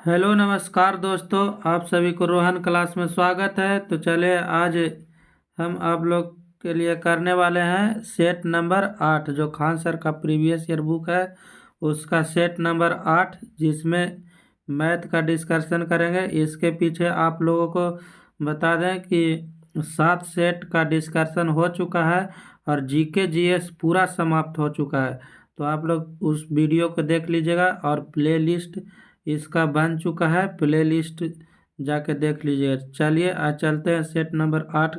Hello नमस्कार दोस्तों, आप सभी को रोहन क्लास में स्वागत है। तो चलिए आज हम आप लोग के लिए करने वाले हैं सेट नंबर 8, जो खान सर का प्रीवियस ईयर बुक है उसका सेट नंबर 8, जिसमें मैथ का डिस्कशन करेंगे। इसके पीछे आप लोगों को बता दें कि 7 सेट का डिस्कशन हो चुका है और जीके जीएस पूरा समाप्त हो चुका है। तो आप लोग उस वीडियो को देख लीजिएगा और प्लेलिस्ट इसका बन चुका है, प्लेलिस्ट जाके देख लीजिए। चलिए आज चलते हैं सेट नंबर 8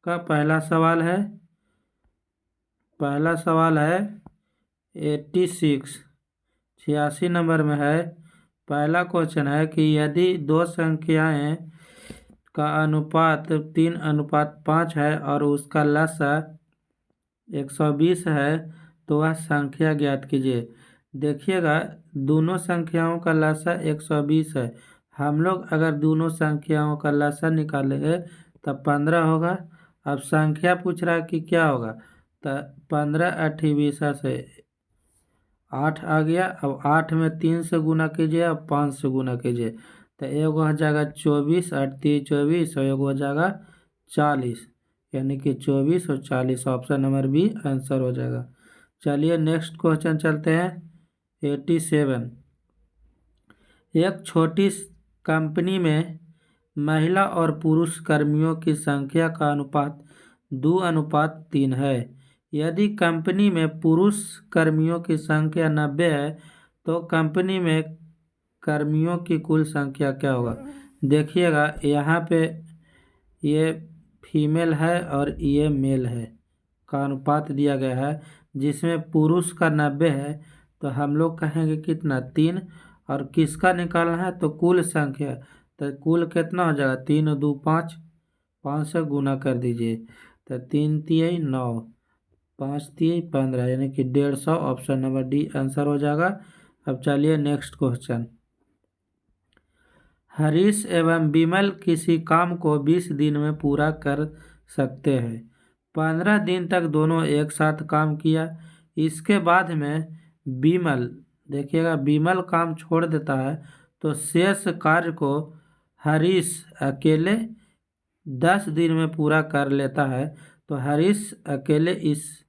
का। पहला सवाल है 86 नंबर में है। पहला क्वेश्चन है कि यदि दो संख्याएं का अनुपात 3:5 है और उसका लसा 120 है तो वह संख्या ज्ञात कीजिए। देखिएगा, दोनों संख्याओं का लसा 120 है। हम लोग अगर दोनों संख्याओं का लसा निकालेंगे तब 15 होगा। अब संख्या पूछ रहा है कि क्या होगा, तो 15 8 20 से 8 आ गया। अब 8 में 3 से गुना कीजिए, अब 5 से गुना कीजिए, तो एगो हो जाएगा 24, 8 3 24, और एगो हो जाएगा 40, यानी कि 24 और 40। ऑप्शन नंबर बी आंसर हो जाएगा। चलिए नेक्स्ट क्वेश्चन चलते हैं 87। एक छोटी कंपनी में महिला और पुरुष कर्मियों की संख्या का अनुपात 2:3 है। यदि कंपनी में पुरुष कर्मियों की संख्या 90 है तो कंपनी में कर्मियों की कुल संख्या क्या होगा। देखिएगा, यहाँ पे ये फीमेल है और ये मेल है का अनुपात दिया गया है, जिसमें पुरुष का 90 है तो हम लोग कहेंगे कितना 3, और किसका निकालना है तो कुल संख्या। तो कुल कितना हो जाएगा 3 और 2 5, 5 से गुना कर दीजिए, तो 3 तिहाई 9, 5 तिहाई 15, यानी कि 150। ऑप्शन नंबर डी आंसर हो जाएगा। अब चलिए नेक्स्ट क्वेश्चन। हरीश एवं बिमल किसी काम को 20 दिन में पूरा कर सकते हैं। 15 दिन तक दोनों एक साथ काम किया। इसके बाद में बिमल, देखिएगा बिमल काम छोड़ देता है तो शेष कार्य को हरीश अकेले 10 दिन में पूरा कर लेता है। तो हरीश अकेले इस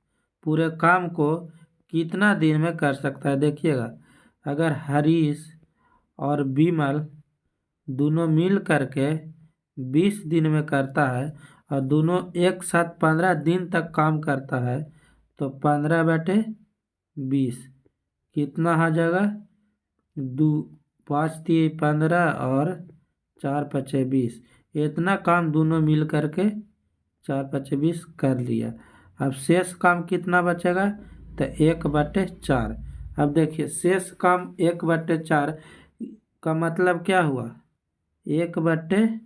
पूरे काम को कितना दिन में कर सकता है। देखिएगा, अगर हरीश और बिमल दोनों मिल करके 20 दिन में करता है और दोनों एक साथ 15 दिन तक काम करता है, तो 15/20 कितना आ जाएगा, 2 5 3 15 और 4 5 20। इतना काम दोनों मिल करके 4 5 20 कर लिया। अब शेष काम कितना बचेगा, तो 1/4। अब देखिए, शेष काम 1/4 का मतलब क्या हुआ, 1/,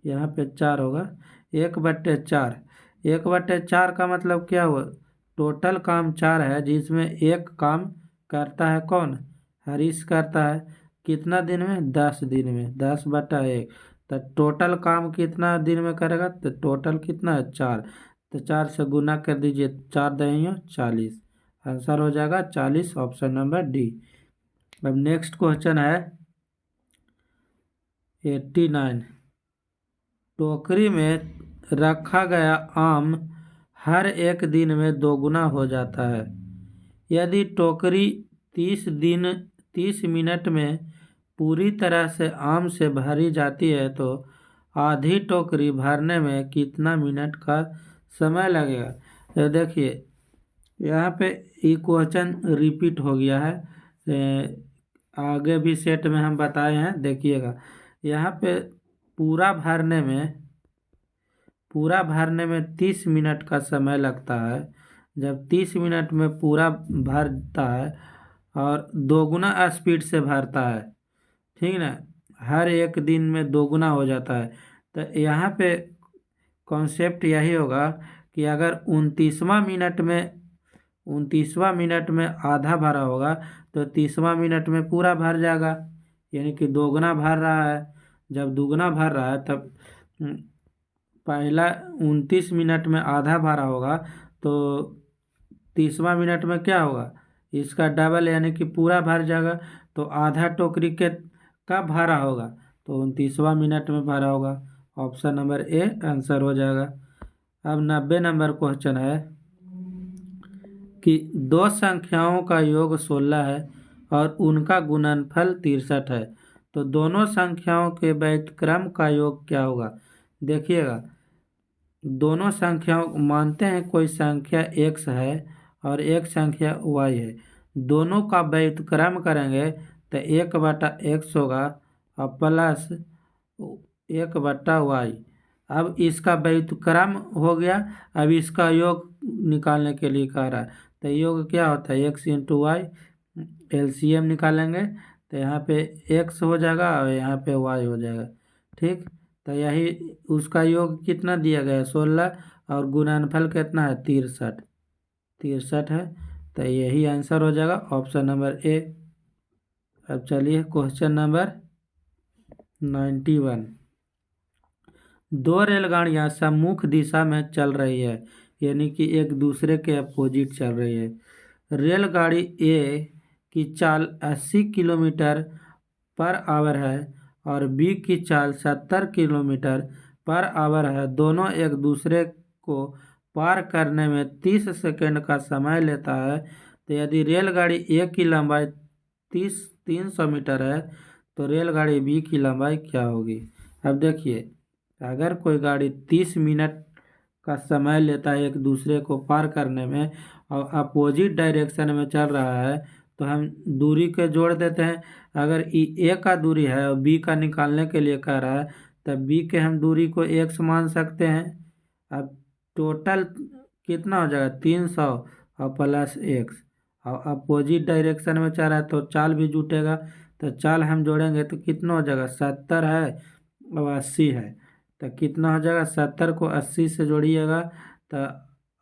यहाँ पे 4 होगा, 1/4। 1/4 का मतलब क्या हुआ, टोटल काम 4 है, जिसमें एक काम करता है कौन, हरीश करता है। कितना दिन में, 10 दिन में, 10/1। तो टोटल काम कितना दिन में करेगा, तो टोटल कितना है 4, तो 4 से गुना कर दीजिए, 4 दहियों 40। आंसर हो जाएगा 40। Option number D. अब नेक्स्ट क्वेश्चन है 89। टोकरी में रखा गया आम हर एक दिन में दोगुना हो जाता है। यदि टोकरी 30 मिनट में पूरी तरह से आम से भरी जाती है तो आधी टोकरी भरने में कितना मिनट का समय लगेगा। तो देखिए, यहाँ पे ये क्वेश्चन रिपीट हो गया है, आगे भी सेट में हम बताए हैं। देखिएगा, यहाँ पे पूरा भरने में 30 मिनट का समय लगता है। जब 30 मिनट में पूरा भरता है और दोगुना स्पीड से भरता है, ठीक ना, हर एक दिन में दोगुना हो जाता है। तो यहाँ पे कॉन्सेप्ट यही होगा कि अगर 29वां मिनट में आधा भरा होगा तो 30वां मिनट में पूरा भर जाएगा, यानी कि दोगुना भर रहा है। जब दुगना भर रहा है तब पहला 29 मिनट में आधा भरा होगा तो 30वां मिनट में क्या होगा, इसका डबल, यानी कि पूरा भर जाएगा। तो आधा टोकरी के कब भरा होगा? तो 29वां मिनट में भरा होगा। ऑप्शन नंबर ए आंसर हो जाएगा। अब 90 नंबर क्वेश्चन है कि दो संख्याओं का योग 16 है और उनका गुणनफल 63 है, तो दोनों संख्याओं के व्युत्क्रम का योग क्या होगा? देखिएगा, दोनों संख्याओं मानते हैं कोई संख्या x है और एक संख्या y है, दोनों का व्युत्क्रम करेंगे तो 1/x होगा और प्लस 1/y। अब इसका व्युत्क्रम हो गया, अब इसका योग निकालने के लिए कह रहा है, तो योग क्या होता है? x into Y. एलसीएम निकालेंगे तो यहाँ पे x हो जाएगा और यहाँ पे y हो जाएगा। ठीक, तो यही उसका योग कितना दिया गया है? 16 और गुणनफल कितना है? 63 है, तो यही आंसर हो जाएगा ऑप्शन नंबर ए। अब चलिए क्वेश्चन नंबर 91। दो रेलगाड़ियां सम्मुख दिशा में चल रही है, यानी कि एक दूसरे के अपोजिट चल रही है। रेलगाड़ी ए की चाल 80 किलोमीटर पर आवर है और बी की चाल 70 किलोमीटर पर आवर है। दोनों एक दूसरे को पार करने में 30 सेकंड का समय लेता है। तो यदि रेलगाड़ी ए की लंबाई 300 मीटर है तो रेलगाड़ी बी की लंबाई क्या होगी? अब देखिए, अगर कोई गाड़ी 30 मिनट का समय लेता है एक दूसरे को पार करने में और अपोजिट डायरेक्शन में चल रहा है, तो हम दूरी के जोड़ देते हैं। अगर ए का दूरी है और बी का निकालने के लिए कह रहा है, तब बी के हम दूरी को x मान सकते हैं। अब टोटल कितना हो जाएगा? 300 और प्लस x, और अपोजिट डायरेक्शन में चल रहा है तो चाल भी जुटेगा, तो चाल हम जोड़ेंगे तो कितना हो जाएगा? 70 है और 80 है, तो कितना हो जाएगा? 70 को 80 से जोड़िएगा तो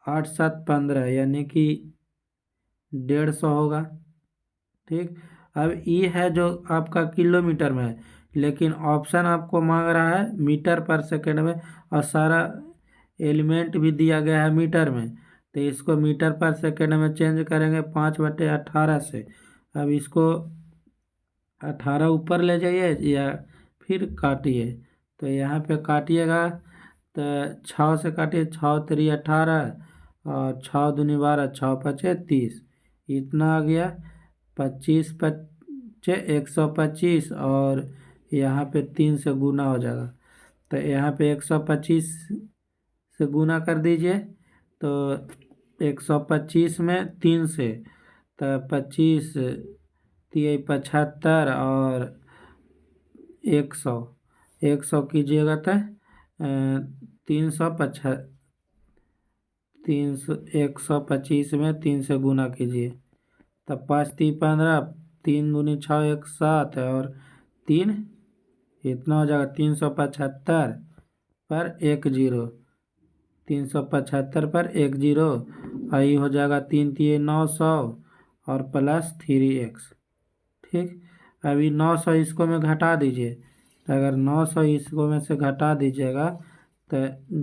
8 7 15, यानी कि 150 होगा। ठीक, अब ये है जो आपका किलोमीटर में है, लेकिन ऑप्शन आपको मांग रहा है मीटर पर सेकंड में और सारा एलिमेंट भी दिया गया है मीटर में, तो इसको मीटर पर सेकंड में चेंज करेंगे 5/18 से। अब इसको 18 ऊपर ले जाइए या फिर काटिए, तो यहाँ पे काटिएगा तो 6 से काटिए, 6 3 18 और 6 दूनी 12, 6 5 30, इतना आ गया। 25 5 125 और यहाँ पे 3 से गुना हो जाएगा, तो यहाँ पे 125 से गुना कर दीजिए, तो 125 में 3 से, तो 25 3 75 और 100 कीजिएगा तो 125 में 3 से गुना कीजिए, तब 5 3 15, 3 दूनी 6 1 7 और 3, इतना हो जाएगा 375 पर 1 0, 375 पर 1 0, आई हो जाएगा 3 3 900 और प्लस 3x। ठीक, अभी 900 इसको में घटा दीजिए, अगर 900 इसको में से घटा दीजिएगा तो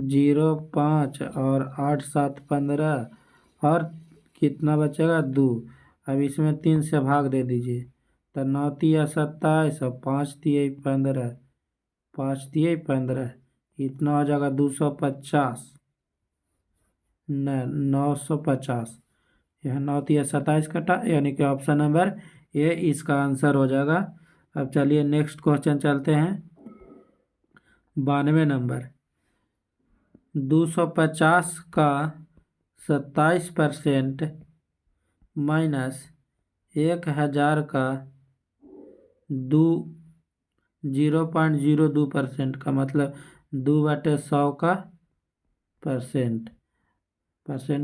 0 5 और 8 7 15 और कितना बचेगा? 2। अब इसमें 3 से भाग दे दीजिए, तो 9 तिया 27 और 5 तिया 15, 5 तिया 15, इतना हो जाएगा 250, न 950। यह 9 तिया 27 कटा, यानी कि ऑप्शन नंबर ए इसका आंसर हो जाएगा। अब चलिए नेक्स्ट क्वेश्चन चलते हैं। 92 नंबर, 250 का 27% माइनस 1000 का 0.02% का मतलब 2/100 का परसेंट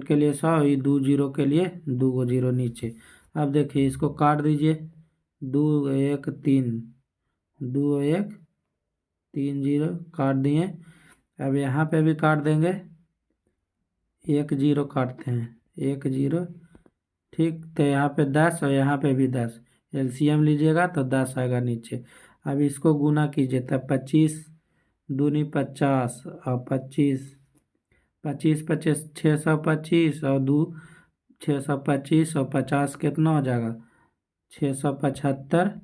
के लिए 100, 2 जीरो के लिए 2 गो जीरो नीचे। अब देखिए इसको काट दीजिए, 2 1 3, 2 1 3 0 काट दिए। अब यहाँ पे भी काट देंगे, 1 0 काटते हैं, 1 0। ठीक, तो यहाँ पे 10 और यहाँ पे भी 10, एलसीएम लीजिएगा तो 10 आएगा नीचे। अब इसको गुना कीजिए, तब 25 दूनी 50 और 25 25 25 625 और 2 625 और 50 कितना हो जाएगा? 675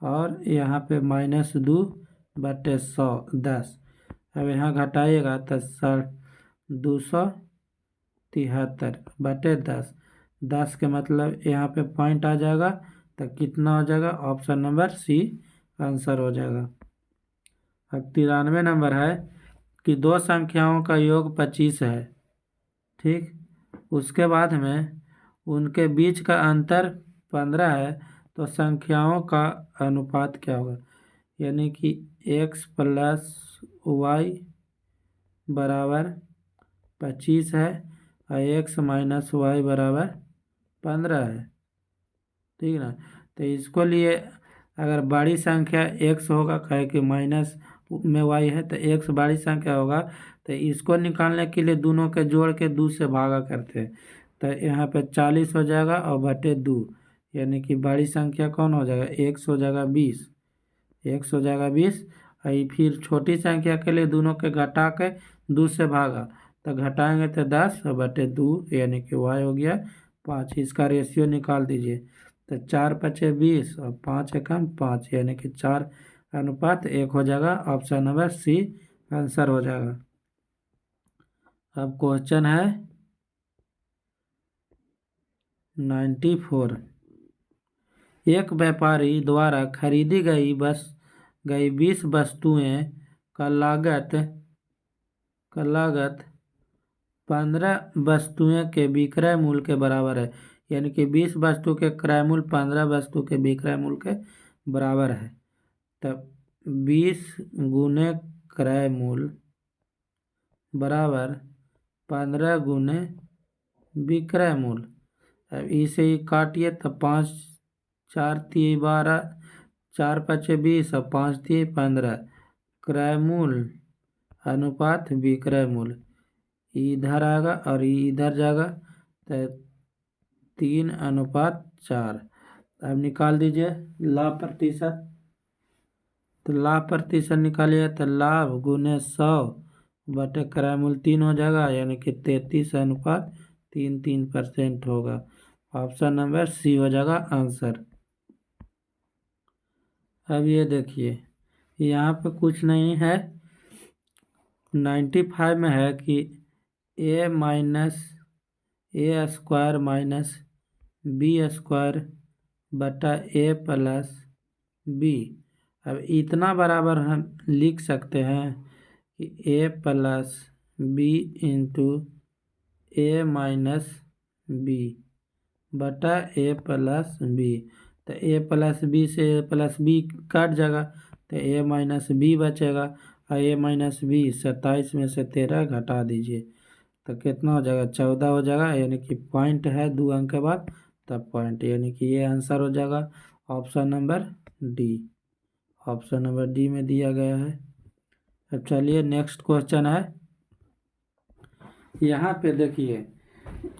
और यहाँ पे -2/100 10। अब यहाँ घटाइएगा तो 273/10। 10 के मतलब यहाँ पे पॉइंट आ जाएगा, तो कितना हो जाएगा? ऑप्शन नंबर सी आंसर हो जाएगा। अब 93 नंबर है कि दो संख्याओं का योग 25 है, ठीक। उसके बाद में उनके बीच का अंतर 15 है, तो संख्याओं का अनुपात क्या होगा? यानी कि x + y बराबर 25 है और x - y बराबर 15 है, ठीक ना। तो इसको लिए अगर बड़ी संख्या x होगा, कहे कि माइनस में y है तो x बड़ी संख्या होगा, तो इसको निकालने के लिए दोनों के जोड़ के 2 से भागा करते हैं, तो यहाँ पे 40 हो जाएगा और बटे 2, यानी कि बड़ी संख्या कौन हो जाएगा? x हो जाएगा 20, x हो जाएगा 20। और फिर छोटी संख्या के लिए दोनों के घटा के 2 से भागा, तो घटाएंगे तो 10 और बटे 2, यानी कि y हो गया 5। इसका रेशियो निकाल दीजिए, तो 4×5 = 20 और 5 एकम 5, यानी कि 4:1 हो जाएगा। ऑप्शन नंबर सी आंसर हो जाएगा। अब क्वेश्चन है 94। एक व्यापारी द्वारा खरीदी गई 20 वस्तुएं का लागत 15 वस्तुएं के विक्रय मूल्य के बराबर है, यानी कि 20 वस्तु के क्रय मूल्य 15 वस्तु के विक्रय मूल्य के बराबर है। तब 20 गुने क्रय मूल्य बराबर 15 गुने विक्रय मूल्य। अब इसे ही काटिए तो 5 4 × 12, 4×5 = 20 और 5 × 15। क्रय मूल्य अनुपात विक्रय मूल्य, इधर आएगा और इधर जाएगा, तो 3:4। अब निकाल दीजिए लाभ प्रतिशत, तो लाभ प्रतिशत निकालिए तो लाभ गुने 100 बटे क्रय मूल्य 3 हो जाएगा, यानी कि 33:33% होगा। ऑप्शन नंबर सी हो जाएगा आंसर। अब ये देखिए यहाँ पे कुछ नहीं है, 95 में है कि a - a² - b² बटा a + b। अब इतना बराबर हम लिख सकते हैं कि a + b × a - b बटा a + b। तो a + b से a + b कट जाएगा, तो a - b बचेगा, और a - b 27 में से 13 घटा दीजिए, तो कितना हो जाएगा? 14 हो जाएगा, यानी कि पॉइंट है 2 अंक के बाद, तब पॉइंट, यानी कि ये आंसर हो जाएगा option number D. Option number D में दिया गया है। अब चलिए नेक्स्ट क्वेश्चन है। यहाँ पे देखिए,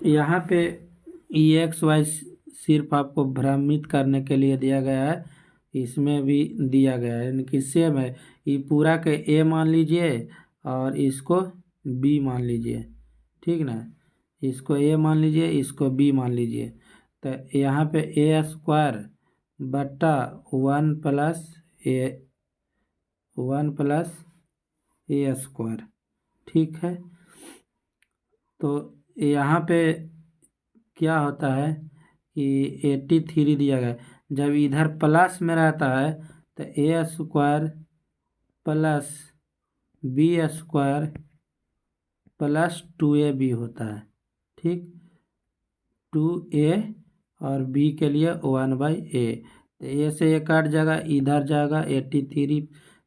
यहाँ पे EXY सिर्फ आपको भ्रमित करने के लिए दिया गया है, इसमें भी दिया गया है, यानी कि सेम है। ये पूरा के A मान लीजिए और इसको B मान लीजिए, ठीक ना। इसको A मान लीजिए, इसको B मान लीजिए, तो यहाँ पे a² बटा 1 + a², ठीक है। तो यहाँ पे क्या होता है कि 83 दिया गया है, जब इधर प्लस में रहता है तो a² + b² + 2ab होता है, ठीक। 2a और b के लिए 1/a, तो a से a कट जाएगा, इधर जाएगा 83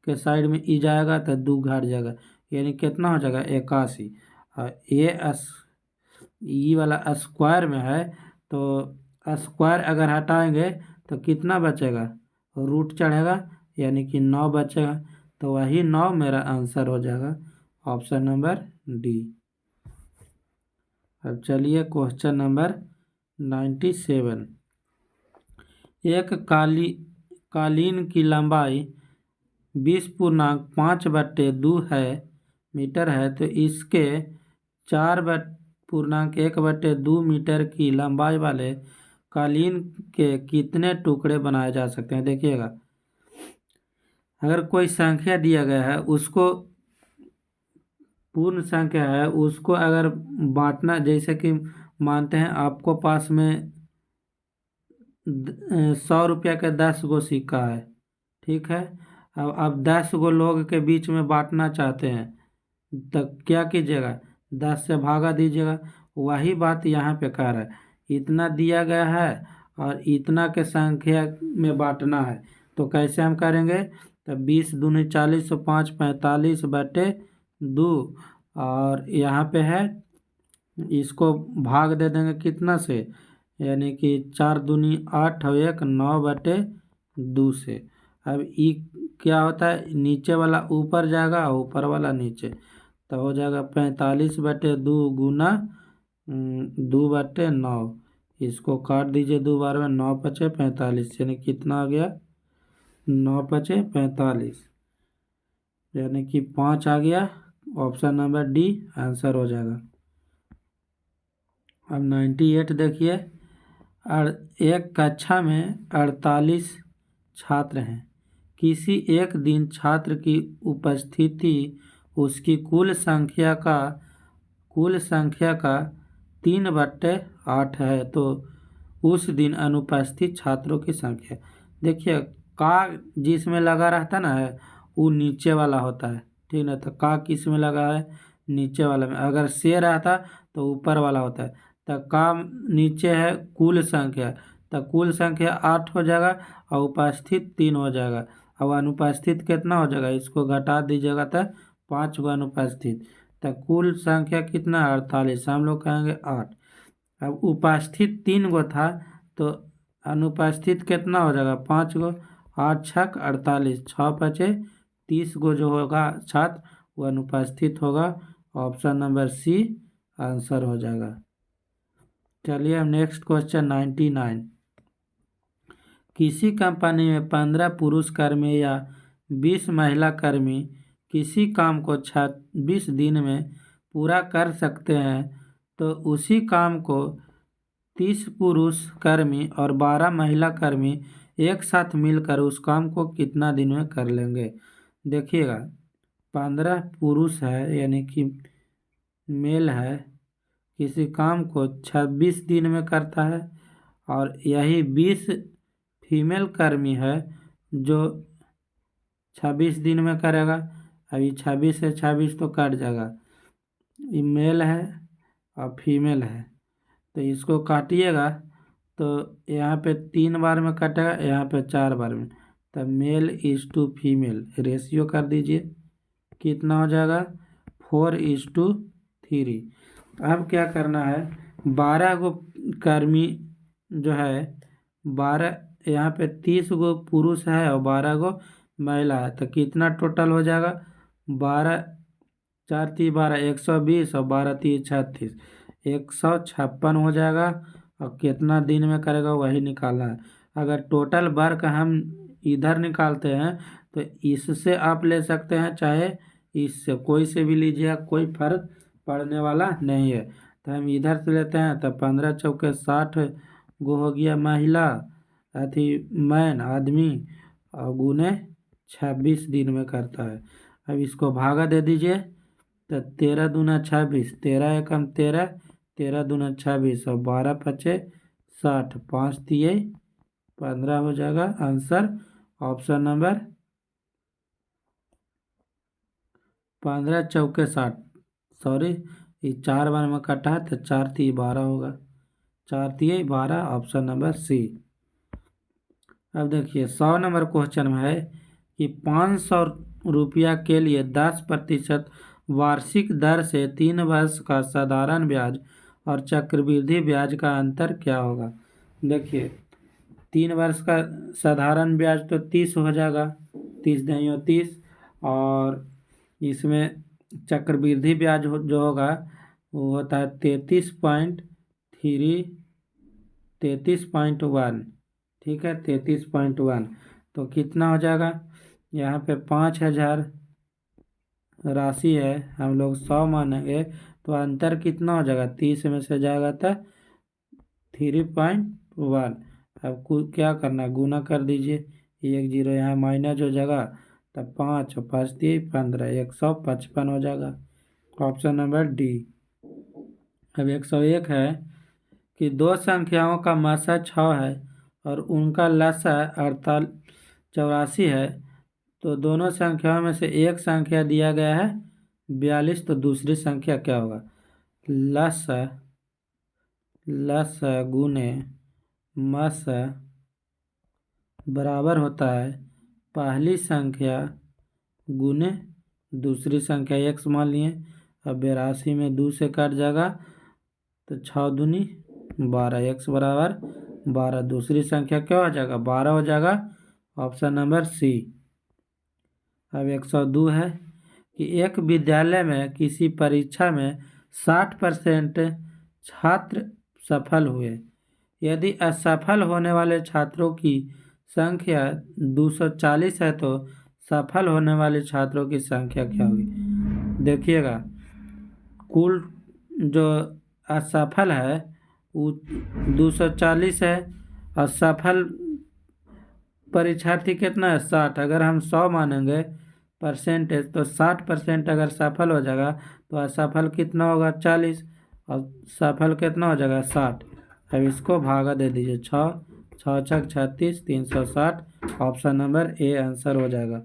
के साइड में ई जाएगा तो 2 घट जाएगा, यानी कितना हो जाएगा? 81। और ये वाला स्क्वायर में है, तो स्क्वायर अगर हटाएंगे तो कितना बचेगा? रूट चढ़ेगा, यानी कि 9 बचेगा, तो वही 9 मेरा आंसर हो जाएगा। Option number D. अब चलिए क्वेश्चन नंबर 97। एक कालीन की लंबाई 20.5/2 मीटर है, तो इसके 4.1/2 मीटर की लंबाई वाले कालीन के कितने टुकड़े बनाए जा सकते हैं? देखिएगा, अगर कोई संख्या दिया गया है उसको पूर्ण संख्या है उसको अगर बांटना, जैसे कि मानते हैं आपको पास में 100 रुपया के 10 गो सिक्का है, ठीक है। अब आप 10 गो लोग के बीच में बांटना चाहते हैं, तो क्या कीजिएगा, 10 से भागा दीजिएगा। वही बात यहाँ पे कह रहा है, इतना दिया गया है और इतना के संख्या में बांटना है, तो कैसे हम करेंगे, तो 20 दूनी 40 तो 5 45/2, और यहाँ पे है इसको भाग दे देंगे कितना से, यानी कि 4 दूनी 8 और 1 9/2 से। अब ई क्या होता है, नीचे वाला ऊपर जाएगा और ऊपर वाला नीचे, तो हो जाएगा 45/2 गुना 2/9। इसको काट दीजिए 2 बार में, 9 पचे 45, यानी कितना आ गया, 9 पचे 45, यानी कि 5 आ गया। ऑप्शन नंबर डी आंसर हो जाएगा। अब 98 देखिए, एक कक्षा में 48 छात्र हैं। किसी एक दिन छात्र की उपस्थिति उसकी कुल संख्या का 3/8 है, तो उस दिन अनुपस्थित छात्रों की संख्या। देखिए का जिसमें लगा रहता ना है वो नीचे वाला होता है, ठीक है। तो का किस में लगा है, नीचे वाला में। अगर से रहता तो ऊपर वाला होता है। तो का नीचे है कुल संख्या, तो कुल संख्या 8 हो जाएगा और उपस्थित 3 हो जाएगा। अब अनुपस्थित कितना हो जाएगा, इसको घटा दीजिएगा तो 5 गो अनुपस्थित, तो कुल संख्या कितना 48, हम लोग कहेंगे 8। अब उपस्थित 3 गो था, तो अनुपस्थित कितना हो जाएगा 5 गो, 8 छक 48, 6 पचे 30 गो जो होगा छात्र वो अनुपस्थित होगा। ऑप्शन नंबर सी आंसर हो जाएगा। चलिए अब नेक्स्ट क्वेश्चन 99। किसी कंपनी में 15 पुरुष कर्मी या 20 महिला कर्मी किसी काम को 26 दिन में पूरा कर सकते हैं, तो उसी काम को 30 पुरुष कर्मी और 12 महिला कर्मी एक साथ मिलकर उस काम को कितना दिन में कर लेंगे। देखिएगा 15 पुरुष है यानी कि मेल है, किसी काम को 26 दिन में करता है, और यही 20 फीमेल कर्मी है जो 26 दिन में करेगा। अभी 26 से 26 तो कट जाएगा, ये मेल है और फीमेल है, तो इसको काटिएगा तो यहाँ पे 3 बार में कटेगा, यहाँ पे 4 बार में, तो male is to female ratio कर दीजिए, कितना हो जाएगा 4:3। अब क्या करना है, 12 गो कर्मी जो है 12, यहाँ पे 30 गो पुरुष है और 12 गो महिला है, तो कितना टोटल हो जाएगा, 12 4 3 12 120 और 12 3 36, 156 हो जाएगा। और कितना दिन में करेगा वही निकालना है। अगर टोटल वर्क हम इधर निकालते हैं तो इससे आप ले सकते हैं, चाहे इससे, कोई से भी लीजिए, कोई फर्क पड़ने वाला नहीं है। तो हम इधर से लेते हैं, तो 15 चौके 60 गो हो गया महिला, अथी मैन आदमी, और गुने 26 दिन में करता है। अब इसको भागा दे दीजिए, तो 13 दूना 26, 13 एकम 13, 13 दूना 26 और 12 पचे 60, 5 दिए 15 हो जाएगा। आंसर ऑप्शन नंबर 15 चौके 60, सॉरी ये 4 बार में कटा है तो 4 3 12 होगा, 4 3 12, ऑप्शन नंबर सी। अब देखिए 100 नंबर क्वेश्चन में है कि 500 रुपया के लिए 10% वार्षिक दर से 3 वर्ष का साधारण ब्याज और चक्रवृद्धि ब्याज का अंतर क्या होगा। देखिए 3 वर्ष का साधारण ब्याज तो 30 हो जाएगा, 30 नहीं 30, और इसमें चक्रवृद्धि ब्याज जो होगा वो होता है 33.1, ठीक है 33.1। तो कितना हो जाएगा, यहाँ पे 5,000 राशि है, हम लोग 100 मानेंगे, तो अंतर कितना हो जाएगा, 30 में से जाएगा तो 3.1। अब क्या करना है, गुना कर दीजिए, 1 0 यहाँ माइनस हो जाएगा, तो 5 और 5 दिए 15, 155 हो जाएगा। Option number D. अब 101 है कि दो संख्याओं का मासा 6 है और उनका लसा 84 है, तो दोनों संख्याओं में से एक संख्या दिया गया है 42, तो दूसरी संख्या क्या होगा? लसा गुने मासा बराबर होता है पहली संख्या गुने दूसरी संख्या x मान लिए। अब 82 में 2 से कट जाएगा तो 6 दूनी 12, x बराबर 12, दूसरी संख्या क्या हो जाएगा? 12 हो जाएगा। Option number C. अब 102 है कि एक विद्यालय में किसी परीक्षा में 60% छात्र सफल हुए, यदि असफल होने वाले छात्रों की संख्या 240 है तो सफल होने वाले छात्रों की संख्या क्या होगी? देखिएगा, कुल जो असफल है वो 240 है और सफल परीक्षार्थी कितना है? 60। अगर हम 100 मानेंगे परसेंटेज तो 60% अगर सफल हो जाएगा तो असफल कितना होगा? 40, और सफल कितना हो जाएगा? 60। अब इसको भागा दे दीजिए, 6 6 छक 36, 360। ऑप्शन नंबर ए आंसर हो जाएगा।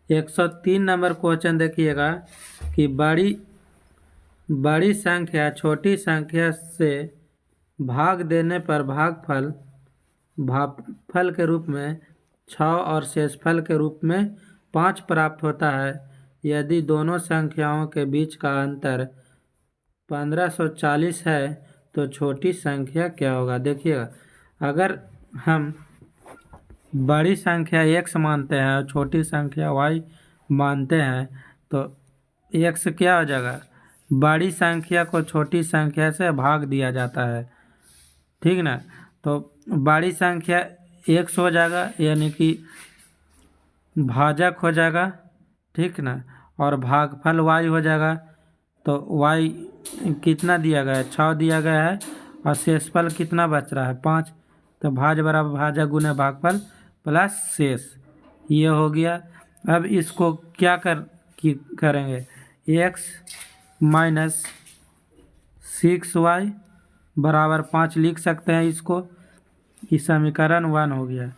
103 नंबर क्वेश्चन देखिएगा कि बड़ी संख्या छोटी संख्या से भाग देने पर भागफल के रूप में 6 और शेषफल के रूप में 5 प्राप्त होता है, यदि दोनों संख्याओं के बीच का अंतर 1540 है तो छोटी संख्या क्या होगा? देखिएगा, अगर हम बड़ी संख्या x मानते हैं और छोटी संख्या y मानते हैं तो x क्या हो जाएगा? बड़ी संख्या को छोटी संख्या से भाग दिया जाता है, ठीक ना? तो बड़ी संख्या x हो जाएगा, यानी कि भाजक हो जाएगा, ठीक ना? और भागफल y हो जाएगा। तो y कितना दिया गया है? 6 दिया गया है और शेषफल कितना बच रहा है? 5। तो भाज बराबर भाजक गुने भागफल प्लस शेष, ये हो गया। अब इसको क्या करेंगे? x माइनस 6y बराबर 5 लिख सकते हैं इसको। इस समीकरण 1 हो गया।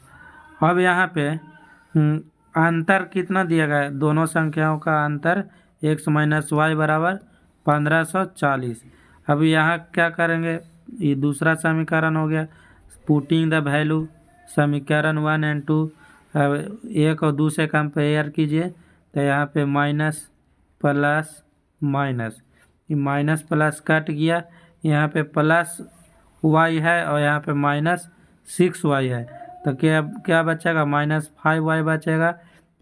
अब यहाँ पे अंतर कितना दिया गया है? दोनों संख्याओं का अंतर x माइनस वाई बराबर 1540। अब यहाँ क्या करेंगे? ये दूसरा समीकरण हो गया। पुटिंग द वैल्यू, समीकरण 1 एंड 2, अब 1 और 2 से कंपेयर कीजिए तो यहाँ पे माइनस प्लस माइनस, ये माइनस प्लस कट गया, यहाँ पे प्लस वाई है और यहाँ पे माइनस 6y है, तो क्या बचेगा? माइनस 5y बचेगा,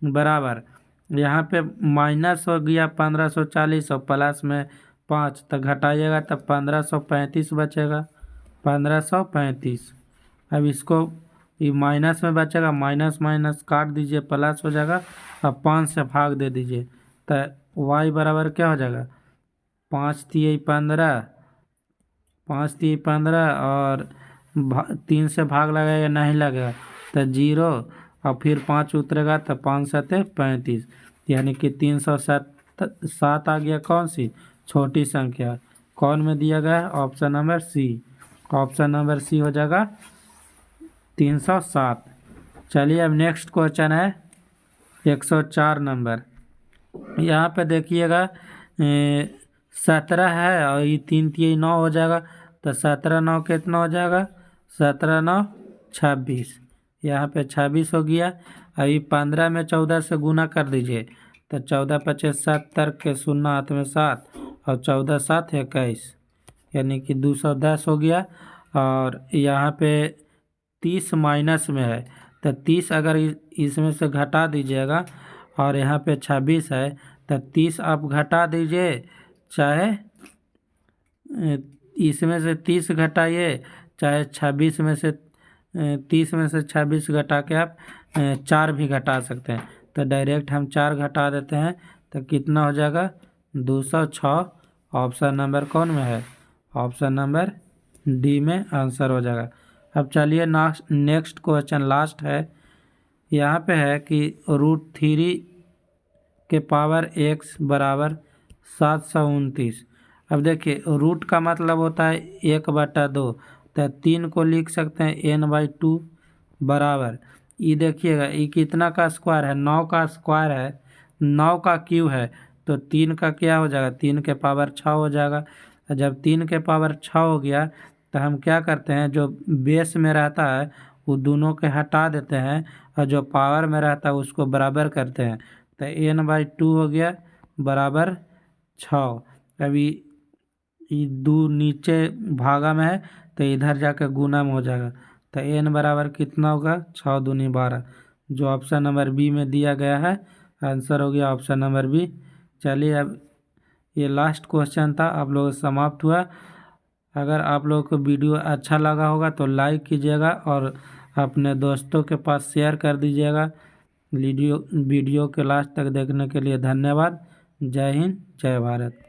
बराबर यहाँ पे माइनस हो गया 1540 और प्लस में 5, तो घटाइएगा तब 1535 बचेगा, 1535। अब इसको ये माइनस में बचेगा, माइनस माइनस काट दीजिए, प्लस हो जाएगा, अब 5 से भाग दे दीजिए तो y बराबर क्या हो जाएगा? 5 तिये 15, 5 तिये 15 और 3 से भाग लगेगा नहीं लगेगा तो 0, और फिर 5 उतरेगा तो 5 सते 35, यानी कि 307 आ गया। कौन सी छोटी संख्या? कौन में दिया गया है? Option number C. Option number C हो जाएगा 307। चलिए अब नेक्स्ट क्वेश्चन है 104 नंबर। यहाँ पे देखिएगा 17 है और ये 3 तिये 9 हो जाएगा, तो 17 9 कितना हो जाएगा? 17 9 26, यहाँ पे 26 हो गया। अभी 15 में 14 से गुना कर दीजिए तो 14 25 70 के 0 हाथ में 7 और 14 7 21, यानी कि 210 हो गया। और यहाँ पे 30 माइनस में है तो 30 अगर इसमें से घटा दीजिएगा और यहाँ पे 26 है तो 30 आप घटा दीजिए, चाहे इसमें से 30 घटाइए, चाहे 26 में से 30 में से 26 घटा के आप 4 भी घटा सकते हैं। तो डायरेक्ट हम 4 घटा देते हैं तो कितना हो जाएगा? 206। ऑप्शन नंबर कौन में है? ऑप्शन नंबर डी में आंसर हो जाएगा। अब चलिए नेक्स्ट क्वेश्चन लास्ट है। यहाँ पे है कि √3 के पावर x बराबर 729। अब देखिए रूट का मतलब होता है 1/2, तो 3 को लिख सकते हैं n/2 बराबर, ये देखिएगा ये कितना का स्क्वायर है, 9 का स्क्वायर है, 9 का क्यूब है, तो 3 का क्या हो जाएगा, 3 के पावर 6 हो जाएगा। जब 3 के पावर 6 हो गया तो हम क्या करते हैं, जो बेस में रहता है वो दोनों के हटा देते हैं और जो पावर में रहता है उसको बराबर करते हैं, तो n/2 हो गया बराबर 6। अभी ये 2 नीचे भागा में है तो इधर जाकर गुना में हो जाएगा, तो n बराबर कितना होगा, 6 दूनी 12, जो ऑप्शन नंबर बी में दिया गया है। आंसर हो गया ऑप्शन नंबर बी। चलिए अब ये लास्ट क्वेश्चन था, आप लोगों से समाप्त हुआ। अगर आप लोगों को वीडियो अच्छा लगा होगा तो लाइक कीजिएगा और अपने दोस्तों के पास शेयर कर दीजिएगा। वीडियो के लास्ट तक देखने के लिए धन्यवाद। जय हिंद, जय भारत।